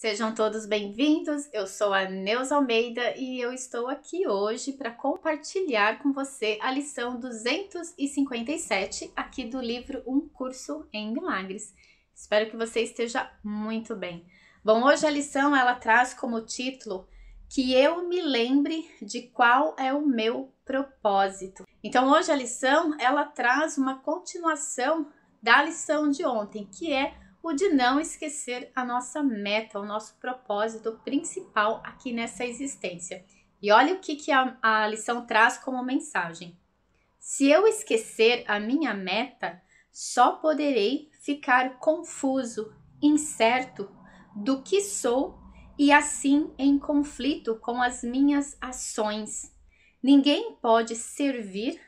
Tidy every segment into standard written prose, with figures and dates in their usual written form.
Sejam todos bem-vindos, eu sou a Neuza Almeida e eu estou aqui hoje para compartilhar com você a lição 257 aqui do livro Um Curso em Milagres. Espero que você esteja muito bem. Bom, hoje a lição ela traz como título que eu me lembre de qual é o meu propósito. Então hoje a lição ela traz uma continuação da lição de ontem, que é o de não esquecer a nossa meta, o nosso propósito principal aqui nessa existência. E olha o que a lição traz como mensagem. Se eu esquecer a minha meta, só poderei ficar confuso, incerto do que sou e assim em conflito com as minhas ações. Ninguém pode servir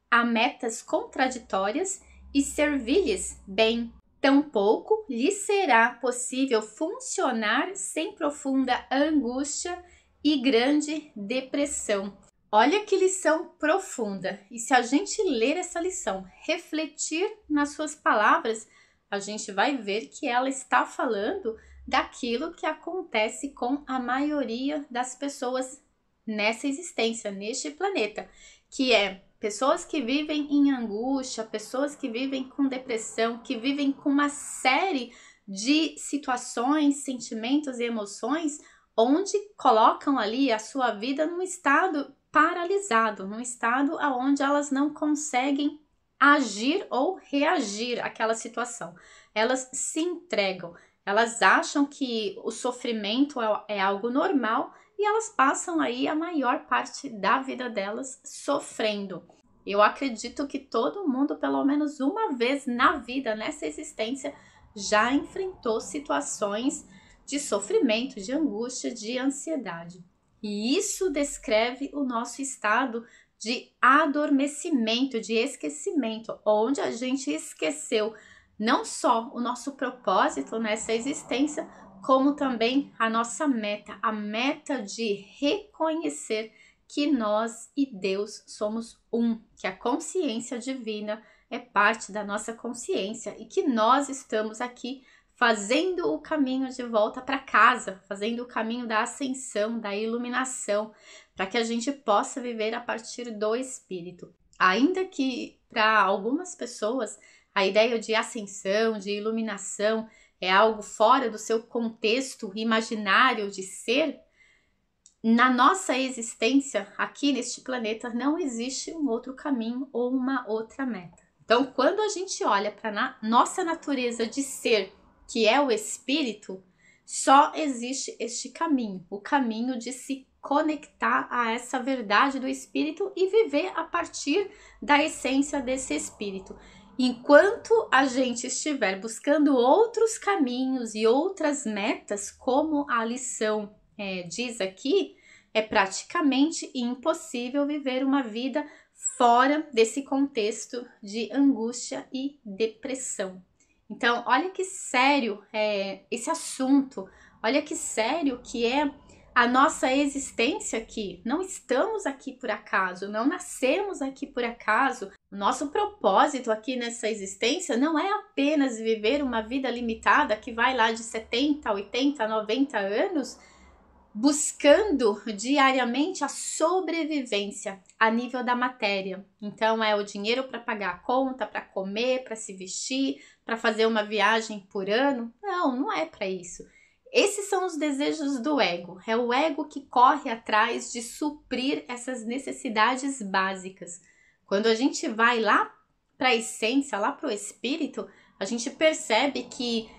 a metas contraditórias e servir-lhes bem. Tampouco lhe será possível funcionar sem profunda angústia e grande depressão. Olha que lição profunda! E se a gente ler essa lição, refletir nas suas palavras, a gente vai ver que ela está falando daquilo que acontece com a maioria das pessoas nessa existência, neste planeta, que é pessoas que vivem em angústia, pessoas que vivem com depressão, que vivem com uma série de situações, sentimentos e emoções onde colocam ali a sua vida num estado paralisado, num estado onde elas não conseguem agir ou reagir àquela situação. Elas se entregam, elas acham que o sofrimento é algo normal e elas passam aí a maior parte da vida delas sofrendo. Eu acredito que todo mundo, pelo menos uma vez na vida, nessa existência, já enfrentou situações de sofrimento, de angústia, de ansiedade. E isso descreve o nosso estado de adormecimento, de esquecimento, onde a gente esqueceu não só o nosso propósito nessa existência, como também a nossa meta, a meta de reconhecer que nós e Deus somos um, que a consciência divina é parte da nossa consciência e que nós estamos aqui fazendo o caminho de volta para casa, fazendo o caminho da ascensão, da iluminação, para que a gente possa viver a partir do Espírito. Ainda que para algumas pessoas a ideia de ascensão, de iluminação, é algo fora do seu contexto imaginário de ser, na nossa existência aqui neste planeta não existe um outro caminho ou uma outra meta. Então, quando a gente olha para nossa natureza de ser, que é o espírito, só existe este caminho, o caminho de se conectar a essa verdade do espírito e viver a partir da essência desse espírito. Enquanto a gente estiver buscando outros caminhos e outras metas, como a lição diz aqui, é praticamente impossível viver uma vida fora desse contexto de angústia e depressão. Então, olha que sério é esse assunto, olha que sério que é a nossa existência aqui. Não estamos aqui por acaso, não nascemos aqui por acaso. O nosso propósito aqui nessa existência não é apenas viver uma vida limitada que vai lá de 70, 80, 90 anos buscando diariamente a sobrevivência a nível da matéria. Então é o dinheiro para pagar a conta, para comer, para se vestir, para fazer uma viagem por ano. Não é para isso. Esses são os desejos do ego. É o ego que corre atrás de suprir essas necessidades básicas. Quando a gente vai lá para a essência, lá para o espírito, a gente percebe que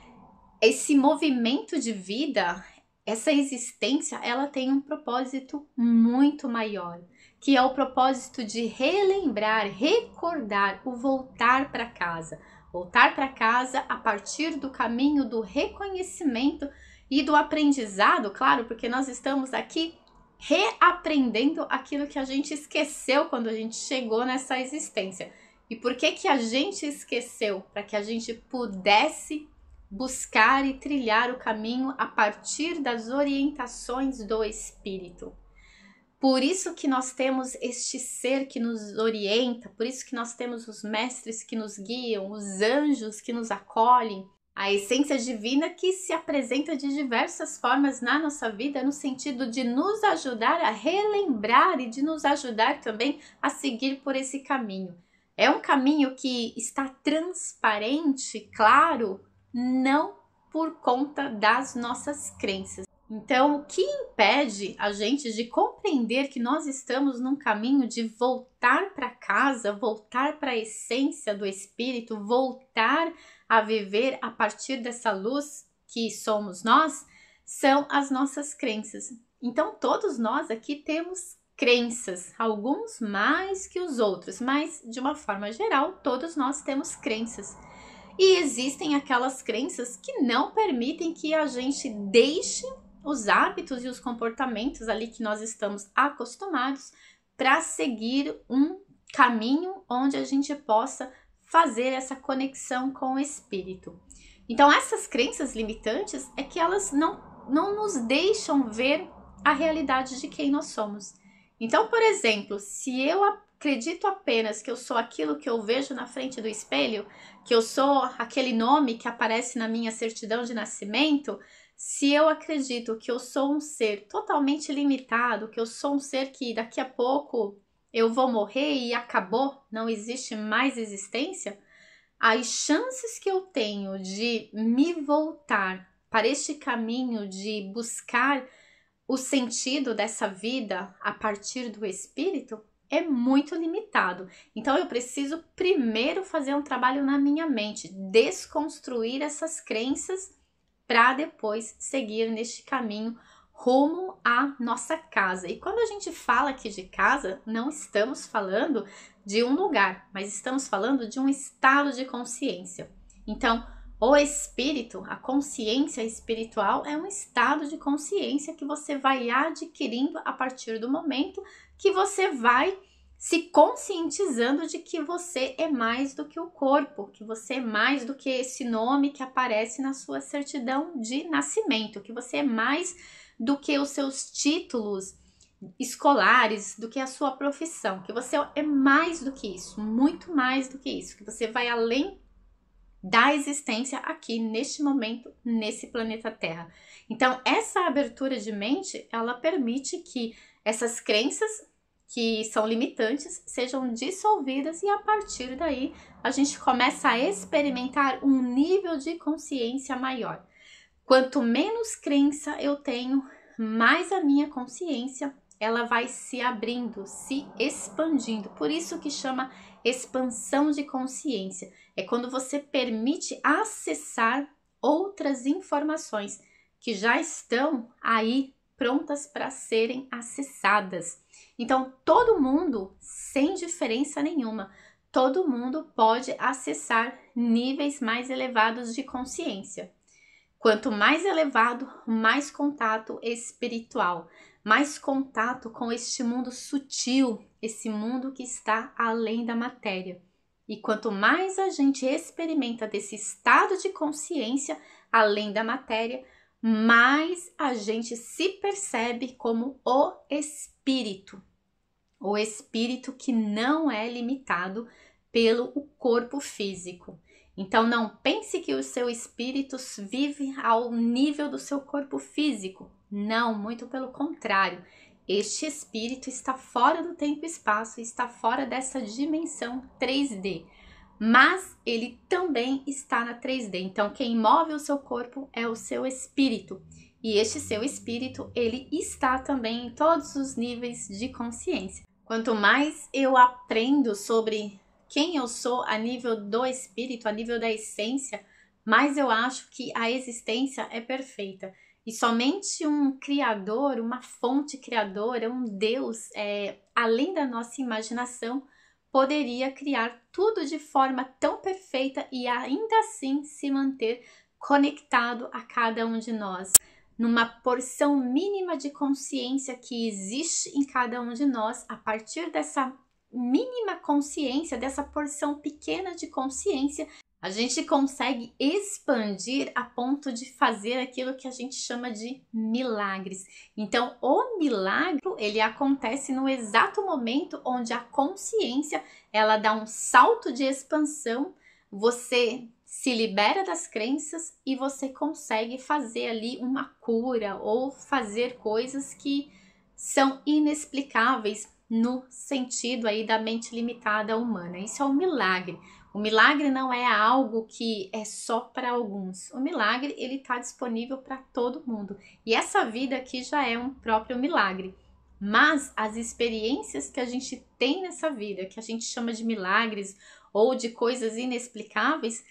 esse movimento de vida, essa existência, ela tem um propósito muito maior, que é o propósito de relembrar, recordar o voltar para casa. Voltar para casa a partir do caminho do reconhecimento e do aprendizado, claro, porque nós estamos aqui reaprendendo aquilo que a gente esqueceu quando a gente chegou nessa existência. E por que a gente esqueceu? Para que a gente pudesse buscar e trilhar o caminho a partir das orientações do Espírito. Por isso que nós temos este ser que nos orienta, por isso que nós temos os mestres que nos guiam, os anjos que nos acolhem, A essência divina que se apresenta de diversas formas na nossa vida, no sentido de nos ajudar a relembrar e de nos ajudar também a seguir por esse caminho. É um caminho que está transparente, claro, não por conta das nossas crenças. Então, o que impede a gente de compreender que nós estamos num caminho de voltar para casa, voltar para a essência do espírito, voltar a viver a partir dessa luz que somos nós, são as nossas crenças. Então, todos nós aqui temos crenças, alguns mais que os outros, mas de uma forma geral, todos nós temos crenças. E existem aquelas crenças que não permitem que a gente deixe os hábitos e os comportamentos ali que nós estamos acostumados para seguir um caminho onde a gente possa fazer essa conexão com o espírito. Então, essas crenças limitantes é que elas não nos deixam ver a realidade de quem nós somos. Então, por exemplo, se eu acredito apenas que eu sou aquilo que eu vejo na frente do espelho, que eu sou aquele nome que aparece na minha certidão de nascimento, se eu acredito que eu sou um ser totalmente limitado, que eu sou um ser que daqui a pouco eu vou morrer e acabou, não existe mais existência, as chances que eu tenho de me voltar para este caminho de buscar o sentido dessa vida a partir do espírito é muito limitado. Então eu preciso primeiro fazer um trabalho na minha mente, desconstruir essas crenças para depois seguir neste caminho rumo à nossa casa. E quando a gente fala aqui de casa, não estamos falando de um lugar, mas estamos falando de um estado de consciência. Então, o espírito, a consciência espiritual é um estado de consciência que você vai adquirindo a partir do momento que você vai se conscientizando de que você é mais do que o corpo, que você é mais do que esse nome que aparece na sua certidão de nascimento, que você é mais do que os seus títulos escolares, do que a sua profissão, que você é mais do que isso, muito mais do que isso, que você vai além da existência aqui, neste momento, nesse planeta Terra. Então, essa abertura de mente, ela permite que essas crenças que são limitantes sejam dissolvidas e a partir daí a gente começa a experimentar um nível de consciência maior. Quanto menos crença eu tenho, mais a minha consciência ela vai se abrindo, se expandindo. Por isso que chama expansão de consciência. É quando você permite acessar outras informações que já estão aí prontas para serem acessadas. Então, todo mundo, sem diferença nenhuma, todo mundo pode acessar níveis mais elevados de consciência. Quanto mais elevado, mais contato espiritual, mais contato com este mundo sutil, esse mundo que está além da matéria. E quanto mais a gente experimenta desse estado de consciência além da matéria, mais a gente se percebe como o espírito que não é limitado pelo corpo físico. Então não pense que o seu espírito vive ao nível do seu corpo físico. Não, muito pelo contrário. Este espírito está fora do tempo e espaço, está fora dessa dimensão 3D. Mas ele também está na 3D. Então quem move o seu corpo é o seu espírito. E este seu espírito, ele está também em todos os níveis de consciência. Quanto mais eu aprendo sobre quem eu sou a nível do espírito, a nível da essência, mais eu acho que a existência é perfeita. E somente um criador, uma fonte criadora, um Deus, além da nossa imaginação, poderia criar tudo de forma tão perfeita e ainda assim se manter conectado a cada um de nós, numa porção mínima de consciência que existe em cada um de nós. A partir dessa mínima consciência, dessa porção pequena de consciência, a gente consegue expandir a ponto de fazer aquilo que a gente chama de milagres. Então, o milagre, ele acontece no exato momento onde a consciência, ela dá um salto de expansão, você se libera das crenças e você consegue fazer ali uma cura ou fazer coisas que são inexplicáveis no sentido aí da mente limitada humana. Isso é um milagre. O milagre não é algo que é só para alguns. O milagre, ele está disponível para todo mundo. E essa vida aqui já é um próprio milagre. Mas as experiências que a gente tem nessa vida, que a gente chama de milagres ou de coisas inexplicáveis,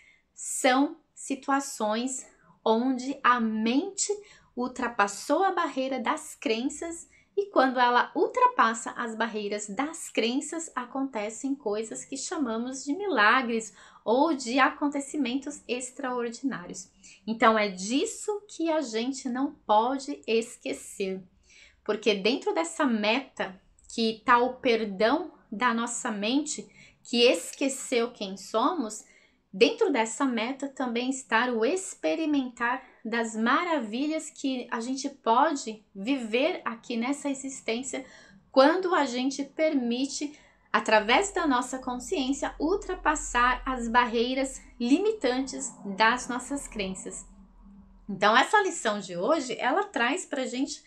são situações onde a mente ultrapassou a barreira das crenças e quando ela ultrapassa as barreiras das crenças, acontecem coisas que chamamos de milagres ou de acontecimentos extraordinários. Então é disso que a gente não pode esquecer, porque dentro dessa meta que está o perdão da nossa mente, que esqueceu quem somos, dentro dessa meta também está o experimentar das maravilhas que a gente pode viver aqui nessa existência quando a gente permite, através da nossa consciência, ultrapassar as barreiras limitantes das nossas crenças. Então, essa lição de hoje, ela traz pra gente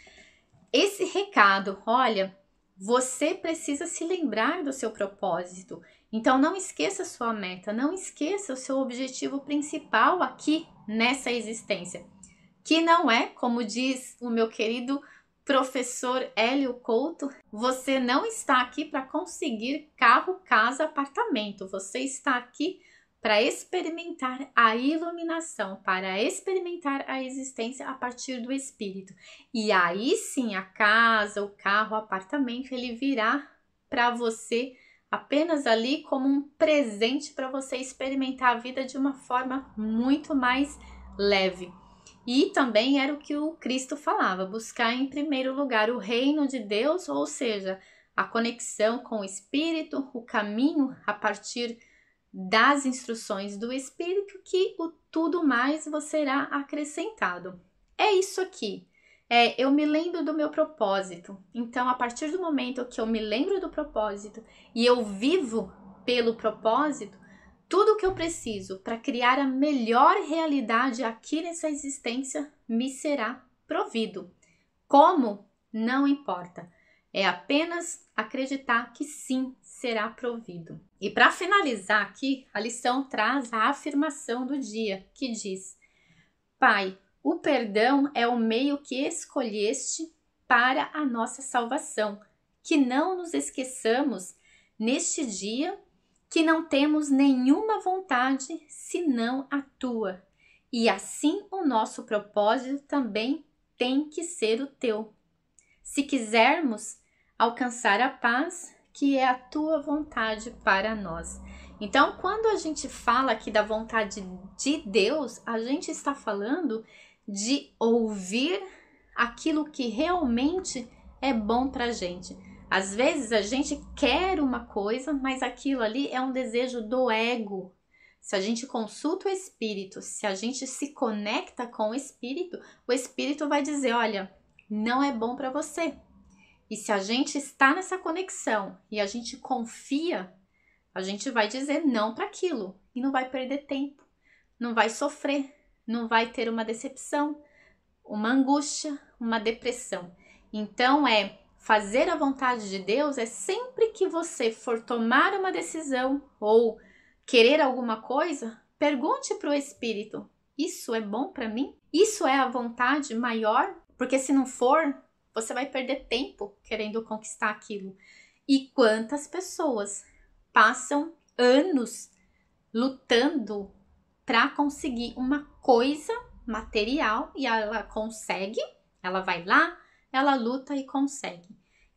esse recado. Olha, você precisa se lembrar do seu propósito. Então não esqueça a sua meta, não esqueça o seu objetivo principal aqui nessa existência. Que não é, como diz o meu querido professor Hélio Couto, você não está aqui para conseguir carro, casa, apartamento. Você está aqui para experimentar a iluminação, para experimentar a existência a partir do espírito. E aí sim, a casa, o carro, o apartamento, ele virá para você apenas ali como um presente para você experimentar a vida de uma forma muito mais leve. E também era o que o Cristo falava, buscar em primeiro lugar o reino de Deus, ou seja, a conexão com o Espírito, o caminho a partir das instruções do Espírito, que o tudo mais você será acrescentado. É isso aqui. Eu me lembro do meu propósito. Então, a partir do momento que eu me lembro do propósito e eu vivo pelo propósito, tudo que eu preciso para criar a melhor realidade aqui nessa existência me será provido. Como? Não importa. É apenas acreditar que sim, será provido. E para finalizar aqui, a lição traz a afirmação do dia, que diz: Pai, o perdão é o meio que escolheste para a nossa salvação. Que não nos esqueçamos neste dia que não temos nenhuma vontade senão a tua. E assim o nosso propósito também tem que ser o teu. Se quisermos alcançar a paz, que é a tua vontade para nós. Então, quando a gente fala aqui da vontade de Deus, a gente está falando de ouvir aquilo que realmente é bom para a gente. Às vezes a gente quer uma coisa, mas aquilo ali é um desejo do ego. Se a gente consulta o Espírito, se a gente se conecta com o Espírito vai dizer, olha, não é bom para você. E se a gente está nessa conexão e a gente confia, a gente vai dizer não para aquilo e não vai perder tempo, não vai sofrer, não vai ter uma decepção, uma angústia, uma depressão. Então fazer a vontade de Deus é sempre que você for tomar uma decisão ou querer alguma coisa, pergunte para o Espírito, isso é bom para mim? Isso é a vontade maior? Porque se não for, você vai perder tempo querendo conquistar aquilo. E quantas pessoas passam anos lutando para conseguir uma coisa material e ela consegue, ela vai lá, ela luta e consegue.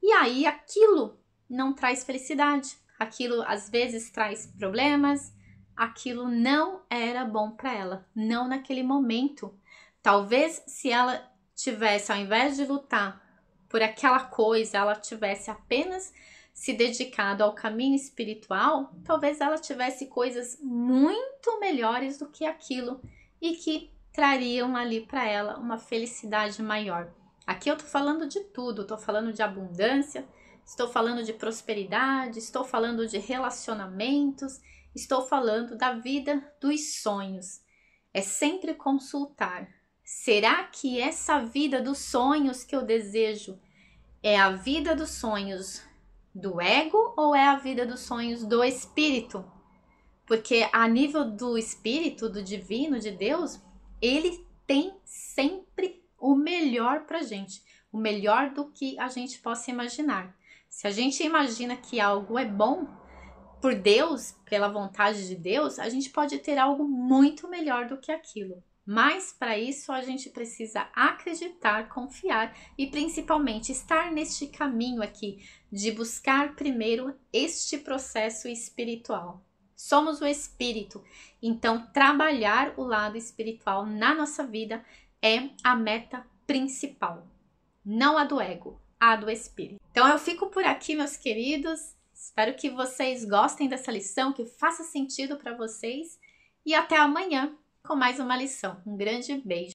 E aí aquilo não traz felicidade, aquilo às vezes traz problemas, aquilo não era bom para ela, não naquele momento. Talvez se ela tivesse, ao invés de lutar por aquela coisa, ela tivesse apenas se dedicado ao caminho espiritual, talvez ela tivesse coisas muito melhores do que aquilo e que trariam ali para ela uma felicidade maior. Aqui eu tô falando de tudo, tô falando de abundância, estou falando de prosperidade, estou falando de relacionamentos, estou falando da vida dos sonhos. É sempre consultar. Será que essa vida dos sonhos que eu desejo é a vida dos sonhos do ego ou é a vida dos sonhos do espírito? Porque a nível do espírito, do divino, de Deus, ele tem sempre o melhor pra gente, o melhor do que a gente possa imaginar. Se a gente imagina que algo é bom por Deus, pela vontade de Deus, a gente pode ter algo muito melhor do que aquilo. Mas para isso a gente precisa acreditar, confiar e principalmente estar neste caminho aqui de buscar primeiro este processo espiritual. Somos o espírito, então trabalhar o lado espiritual na nossa vida é a meta principal, não a do ego, a do espírito. Então eu fico por aqui, meus queridos. Espero que vocês gostem dessa lição, que faça sentido para vocês e até amanhã com mais uma lição. Um grande beijo.